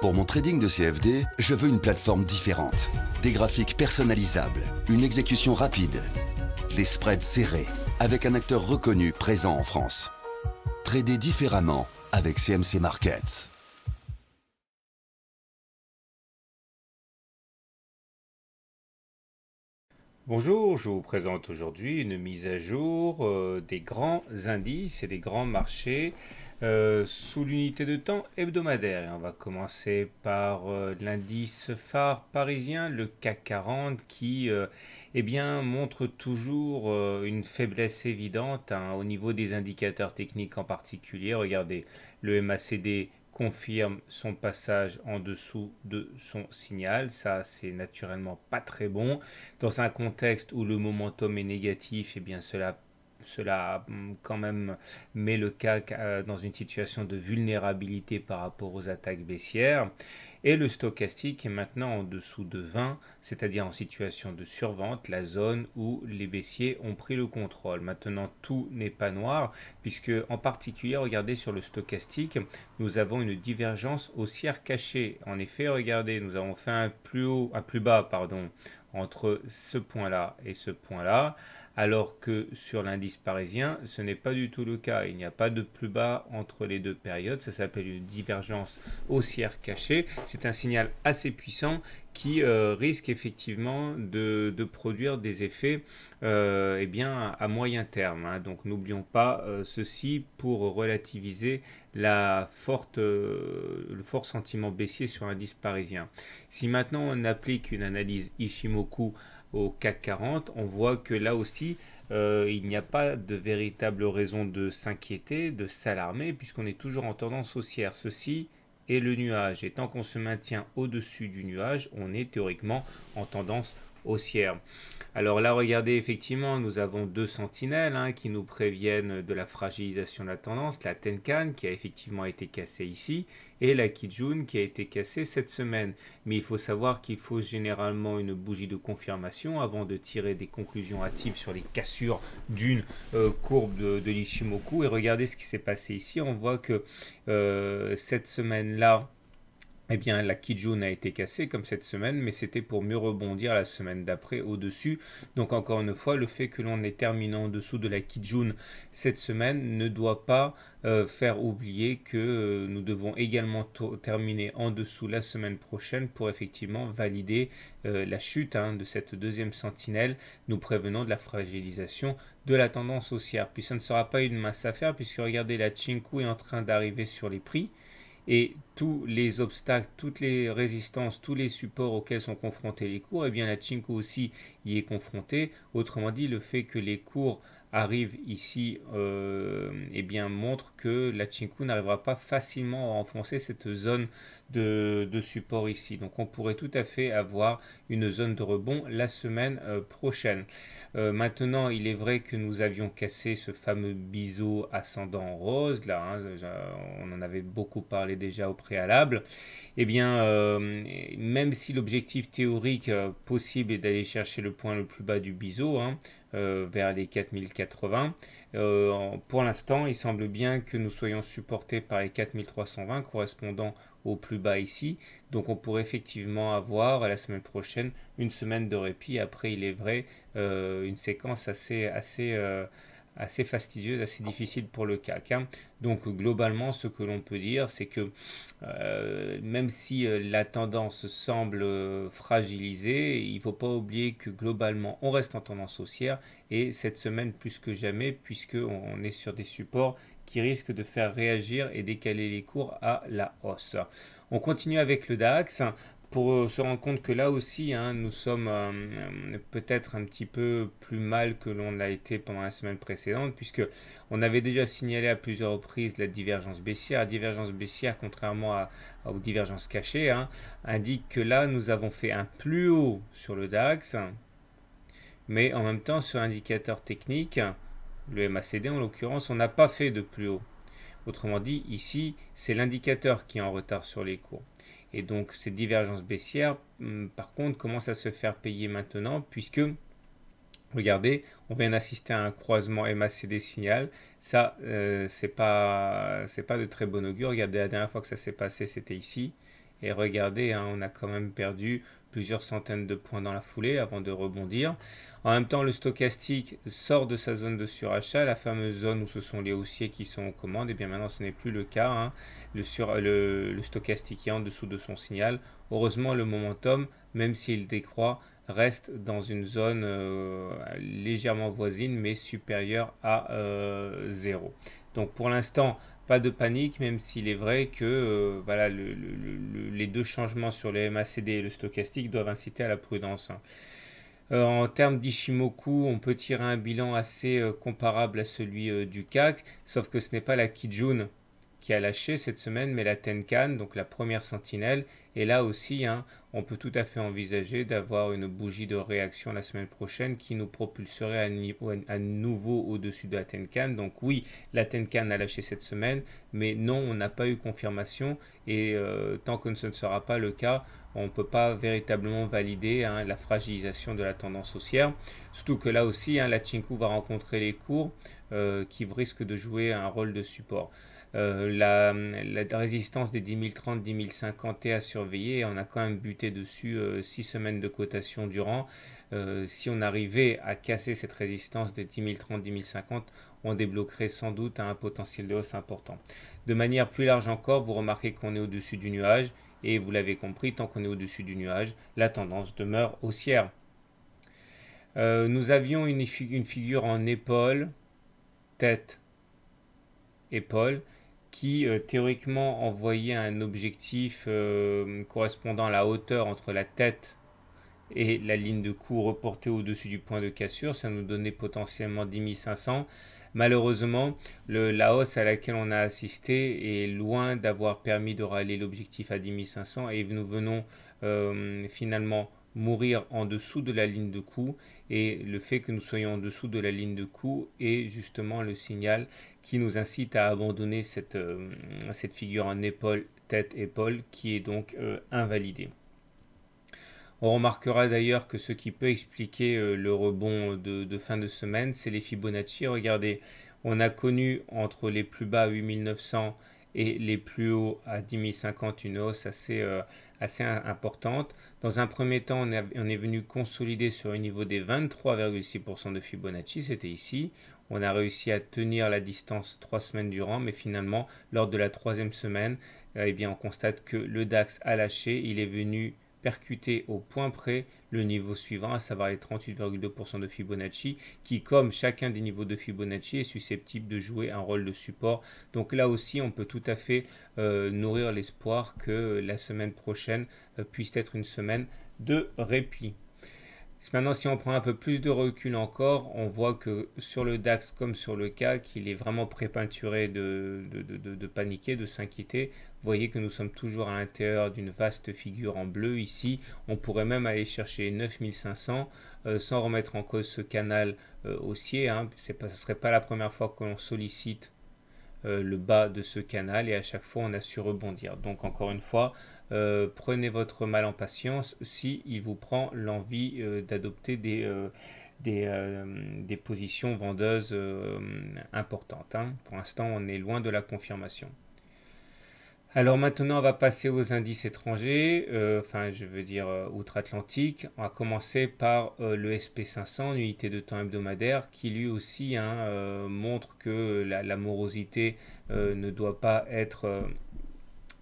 Pour mon trading de CFD, je veux une plateforme différente. Des graphiques personnalisables, une exécution rapide, des spreads serrés, avec un acteur reconnu présent en France. Trader différemment avec CMC Markets. Bonjour, je vous présente aujourd'hui une mise à jour des grands indices et des grands marchés sous l'unité de temps hebdomadaire. Et on va commencer par l'indice phare parisien, le CAC 40, qui eh bien, montre toujours une faiblesse évidente au niveau des indicateurs techniques en particulier. Regardez, le MACD confirme son passage en dessous de son signal. Ça, c'est naturellement pas très bon. Dans un contexte où le momentum est négatif, eh bien cela quand même met le CAC dans une situation de vulnérabilité par rapport aux attaques baissières. Et le stochastique est maintenant en dessous de 20, c'est-à-dire en situation de survente, la zone où les baissiers ont pris le contrôle. Maintenant, tout n'est pas noir, puisque en particulier, regardez sur le stochastique, nous avons une divergence haussière cachée. En effet, regardez, nous avons fait un plus bas, pardon, entre ce point-là et ce point-là, alors que sur l'indice parisien, ce n'est pas du tout le cas. Il n'y a pas de plus bas entre les deux périodes. Ça s'appelle une divergence haussière cachée. C'est un signal assez puissant qui risque effectivement de produire des effets eh bien, à moyen terme. Donc n'oublions pas ceci pour relativiser le fort sentiment baissier sur l'indice parisien. Si maintenant on applique une analyse Ishimoku au CAC 40, on voit que là aussi, il n'y a pas de véritable raison de s'inquiéter, de s'alarmer, puisqu'on est toujours en tendance haussière. Ceci est le nuage. Et tant qu'on se maintient au-dessus du nuage, on est théoriquement en tendance haussière. Alors là, regardez, effectivement, nous avons deux sentinelles qui nous préviennent de la fragilisation de la tendance, la Tenkan qui a effectivement été cassée ici et la Kijun qui a été cassée cette semaine. Mais il faut savoir qu'il faut généralement une bougie de confirmation avant de tirer des conclusions hâtives sur les cassures d'une courbe de l'Ishimoku. Et regardez ce qui s'est passé ici. On voit que cette semaine-là, eh bien, la Kijun a été cassée comme cette semaine, mais c'était pour mieux rebondir la semaine d'après au-dessus. Donc encore une fois, le fait que l'on ait terminé en dessous de la Kijun cette semaine ne doit pas faire oublier que nous devons également terminer en dessous la semaine prochaine pour effectivement valider la chute de cette deuxième sentinelle, nous prévenant de la fragilisation de la tendance haussière. Puis ça ne sera pas une mince affaire puisque regardez, la Chinku est en train d'arriver sur les prix. Et tous les obstacles, toutes les résistances, tous les supports auxquels sont confrontés les cours, eh bien la Chinku aussi y est confrontée. Autrement dit, le fait que les cours arrivent ici eh bien, montre que la Chinku n'arrivera pas facilement à enfoncer cette zone de support ici. Donc on pourrait tout à fait avoir une zone de rebond la semaine prochaine. Maintenant, il est vrai que nous avions cassé ce fameux biseau ascendant rose, là, on en avait beaucoup parlé déjà au préalable. Eh bien, même si l'objectif théorique possible est d'aller chercher le point le plus bas du biseau, vers les 4080, pour l'instant, il semble bien que nous soyons supportés par les 4320 correspondant au plus bas ici. Donc on pourrait effectivement avoir la semaine prochaine une semaine de répit. Après, il est vrai, une séquence assez fastidieuse, assez difficile pour le CAC. Donc globalement, ce que l'on peut dire, c'est que même si la tendance semble fragilisée, il ne faut pas oublier que globalement, on reste en tendance haussière et cette semaine plus que jamais, puisqu'on est sur des supports qui risquent de faire réagir et décaler les cours à la hausse. On continue avec le DAX pour se rendre compte que là aussi, nous sommes peut-être un petit peu plus mal que l'on l'a été pendant la semaine précédente, puisque on avait déjà signalé à plusieurs reprises la divergence baissière. La divergence baissière, contrairement aux divergences cachées, indique que là, nous avons fait un plus haut sur le DAX, mais en même temps, sur l'indicateur technique, le MACD en l'occurrence, on n'a pas fait de plus haut. Autrement dit, ici, c'est l'indicateur qui est en retard sur les cours. Et donc, ces divergences baissières, par contre, commencent à se faire payer maintenant, puisque, regardez, on vient d'assister à un croisement MACD signal. Ça, c'est pas de très bon augure. Regardez, la dernière fois que ça s'est passé, c'était ici. Et regardez, hein, on a quand même perdu plusieurs centaines de points dans la foulée avant de rebondir. En même temps, le stochastique sort de sa zone de surachat, la fameuse zone où ce sont les haussiers qui sont aux commandes. Et bien maintenant, ce n'est plus le cas, hein. Le stochastique est en dessous de son signal. Heureusement, le momentum, même s'il décroît, reste dans une zone légèrement voisine, mais supérieure à 0. Donc pour l'instant, pas de panique, même s'il est vrai que voilà, les deux changements sur les MACD et le stochastique doivent inciter à la prudence, hein. En termes d'Ishimoku, on peut tirer un bilan assez comparable à celui du CAC, sauf que ce n'est pas la Kijun qui a lâché cette semaine, mais la Tenkan, donc la première sentinelle. Et là aussi, hein, on peut tout à fait envisager d'avoir une bougie de réaction la semaine prochaine qui nous propulserait à nouveau au-dessus de la Tenkan. Donc oui, la Tenkan a lâché cette semaine, mais non, on n'a pas eu confirmation. Et tant que ce ne sera pas le cas, on ne peut pas véritablement valider, hein, la fragilisation de la tendance haussière. Surtout que là aussi, hein, la Chinku va rencontrer les cours qui risquent de jouer un rôle de support. La résistance des 10 030, 10 050 est à surveiller. On a quand même buté dessus 6 semaines de cotation durant. Si on arrivait à casser cette résistance des 10 030, 10 050, on débloquerait sans doute un potentiel de hausse important. De manière plus large encore, vous remarquez qu'on est au-dessus du nuage. Et vous l'avez compris, tant qu'on est au-dessus du nuage, la tendance demeure haussière. Nous avions une figure en épaule, tête, épaule, qui théoriquement envoyait un objectif correspondant à la hauteur entre la tête et la ligne de coup reportée au-dessus du point de cassure. Ça nous donnait potentiellement 10 500. Malheureusement, la hausse à laquelle on a assisté est loin d'avoir permis de rallier l'objectif à 10 500 et nous venons finalement mourir en dessous de la ligne de coup, et le fait que nous soyons en dessous de la ligne de coup est justement le signal qui nous incite à abandonner cette figure en épaule, tête, épaule qui est donc invalidée. On remarquera d'ailleurs que ce qui peut expliquer le rebond de fin de semaine, c'est les Fibonacci. Regardez, on a connu entre les plus bas à 8900 et les plus hauts à 10 050 une hausse assez importante. Dans un premier temps, on est venu consolider sur le niveau des 23,6% de Fibonacci, c'était ici. On a réussi à tenir la distance 3 semaines durant, mais finalement, lors de la troisième semaine, eh bien, on constate que le DAX a lâché, il est venu percuter au point près le niveau suivant, à savoir les 38,2% de Fibonacci, qui, comme chacun des niveaux de Fibonacci, est susceptible de jouer un rôle de support. Donc là aussi, on peut tout à fait nourrir l'espoir que la semaine prochaine puisse être une semaine de répit. Maintenant, si on prend un peu plus de recul encore, on voit que sur le DAX comme sur le CAC, il est vraiment prépeinturé de paniquer, de s'inquiéter. Vous voyez que nous sommes toujours à l'intérieur d'une vaste figure en bleu ici. On pourrait même aller chercher 9500 sans remettre en cause ce canal haussier, hein. Ce ne serait pas la première fois que l'on sollicite le bas de ce canal, et à chaque fois on a su rebondir. Donc encore une fois, prenez votre mal en patience si il vous prend l'envie d'adopter des positions vendeuses importantes, hein. Pour l'instant, on est loin de la confirmation. Alors maintenant, on va passer aux indices étrangers, enfin je veux dire outre-Atlantique. On va commencer par le SP500, unité de temps hebdomadaire, qui lui aussi, hein, montre que la morosité ne doit pas être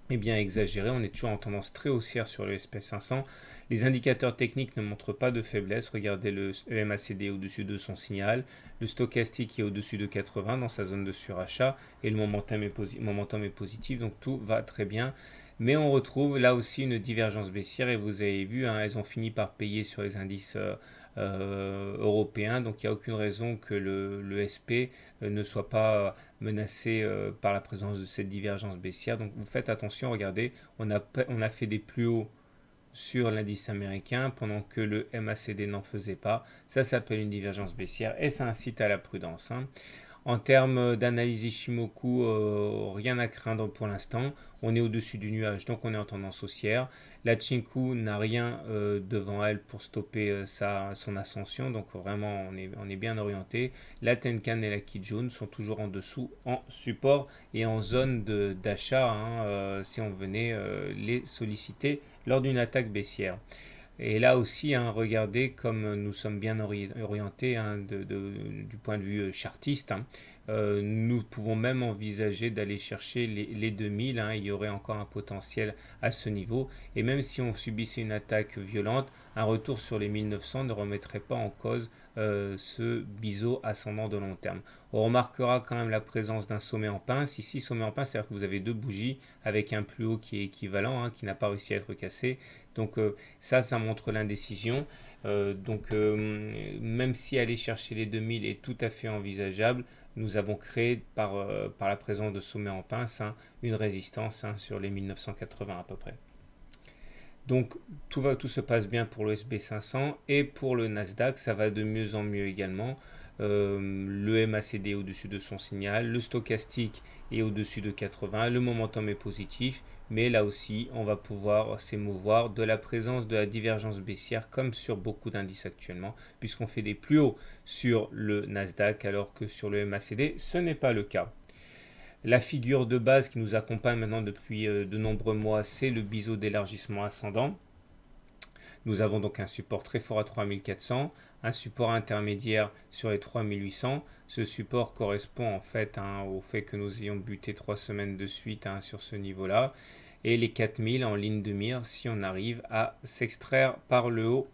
bien exagérée. On est toujours en tendance très haussière sur le SP500. Les indicateurs techniques ne montrent pas de faiblesse. Regardez le MACD au-dessus de son signal, le stochastique est au-dessus de 80 dans sa zone de surachat, et le momentum est positif, donc tout va très bien. Mais on retrouve là aussi une divergence baissière, et vous avez vu, hein, elles ont fini par payer sur les indices européens, donc il n'y a aucune raison que le SP ne soit pas menacé par la présence de cette divergence baissière. Donc vous faites attention, regardez, on a fait des plus hauts sur l'indice américain pendant que le MACD n'en faisait pas. Ça s'appelle une divergence baissière et ça incite à la prudence, hein. En termes d'analyse Ishimoku, rien à craindre pour l'instant. On est au-dessus du nuage, donc on est en tendance haussière. La Chinku n'a rien devant elle pour stopper son ascension, donc vraiment on est bien orienté. La Tenkan et la Kijun sont toujours en dessous, en support et en zone d'achat, hein, si on venait les solliciter lors d'une attaque baissière. Et là aussi, hein, regardez comme nous sommes bien orientés, hein, du point de vue chartiste. Hein. Nous pouvons même envisager d'aller chercher les 2000. Hein, il y aurait encore un potentiel à ce niveau. Et même si on subissait une attaque violente, un retour sur les 1900 ne remettrait pas en cause ce biseau ascendant de long terme. On remarquera quand même la présence d'un sommet en pince. Ici, sommet en pince, c'est-à-dire que vous avez deux bougies avec un plus haut qui est équivalent, hein, qui n'a pas réussi à être cassé. Donc ça montre l'indécision. Même si aller chercher les 2000 est tout à fait envisageable, nous avons créé par la présence de sommets en pince, hein, une résistance, hein, sur les 1980 à peu près. Donc tout se passe bien pour le SP500 et pour le Nasdaq, ça va de mieux en mieux également. Le MACD est au-dessus de son signal, le stochastique est au-dessus de 80, le momentum est positif, mais là aussi on va pouvoir s'émouvoir de la présence de la divergence baissière comme sur beaucoup d'indices actuellement, puisqu'on fait des plus hauts sur le Nasdaq alors que sur le MACD ce n'est pas le cas. La figure de base qui nous accompagne maintenant depuis de nombreux mois, c'est le biseau d'élargissement ascendant. Nous avons donc un support très fort à 3400, un support intermédiaire sur les 3800. Ce support correspond en fait, hein, au fait que nous ayons buté 3 semaines de suite, hein, sur ce niveau-là. Et les 4000 en ligne de mire si on arrive à s'extraire par le haut.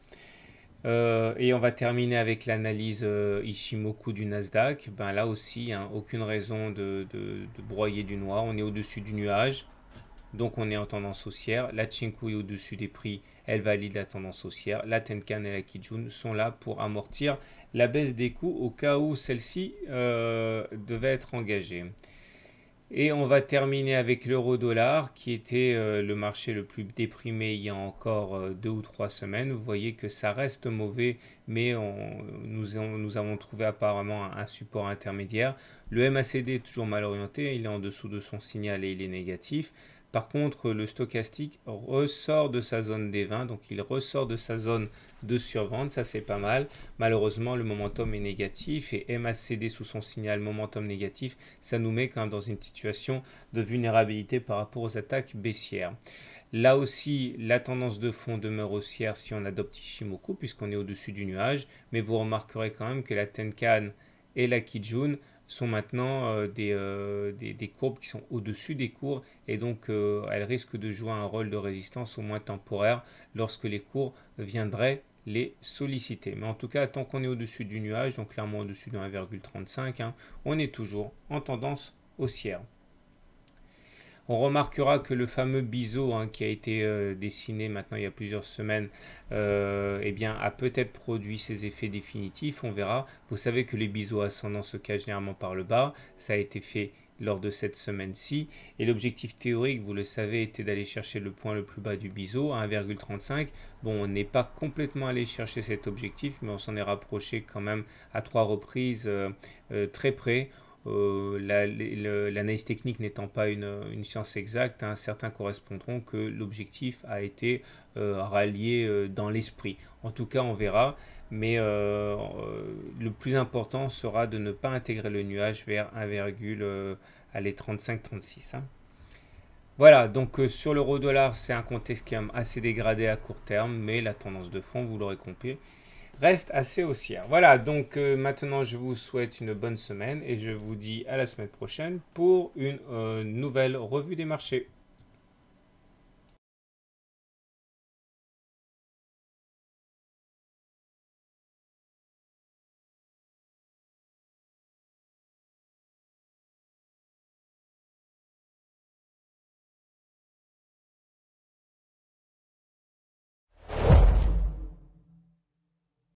Et on va terminer avec l'analyse Ishimoku du Nasdaq. Ben là aussi, hein, aucune raison de broyer du noir. On est au-dessus du nuage. Donc on est en tendance haussière. La Chinku est au-dessus des prix, elle valide la tendance haussière. La Tenkan et la Kijun sont là pour amortir la baisse des coûts au cas où celle-ci devait être engagée. Et on va terminer avec l'euro-dollar qui était le marché le plus déprimé il y a encore 2 ou 3 semaines. Vous voyez que ça reste mauvais, mais nous avons trouvé apparemment un support intermédiaire. Le MACD est toujours mal orienté, il est en dessous de son signal et il est négatif. Par contre, le stochastique ressort de sa zone des 20, donc il ressort de sa zone de survente, ça c'est pas mal. Malheureusement, le momentum est négatif et MACD sous son signal momentum négatif, ça nous met quand même dans une situation de vulnérabilité par rapport aux attaques baissières. Là aussi, la tendance de fond demeure haussière si on adopte Ishimoku puisqu'on est au-dessus du nuage, mais vous remarquerez quand même que la Tenkan et la Kijun sont maintenant des courbes qui sont au-dessus des cours et donc elles risquent de jouer un rôle de résistance au moins temporaire lorsque les cours viendraient les solliciter. Mais en tout cas, tant qu'on est au-dessus du nuage, donc clairement au-dessus de 1,35, hein, on est toujours en tendance haussière. On remarquera que le fameux biseau, hein, qui a été dessiné maintenant il y a plusieurs semaines, eh bien, a peut-être produit ses effets définitifs, on verra. Vous savez que les biseaux ascendants se cachent généralement par le bas, ça a été fait lors de cette semaine-ci. Et l'objectif théorique, vous le savez, était d'aller chercher le point le plus bas du biseau, à 1,35. Bon, on n'est pas complètement allé chercher cet objectif, mais on s'en est rapproché quand même à 3 reprises très près. L'analyse technique n'étant pas une science exacte, hein, certains correspondront que l'objectif a été rallié dans l'esprit. En tout cas, on verra, mais le plus important sera de ne pas intégrer le nuage vers 1,35-36. Hein. Voilà, donc sur l'euro-dollar, c'est un contexte qui est assez dégradé à court terme, mais la tendance de fond, vous l'aurez compris, reste assez haussière. Voilà, donc maintenant je vous souhaite une bonne semaine et je vous dis à la semaine prochaine pour une nouvelle revue des marchés.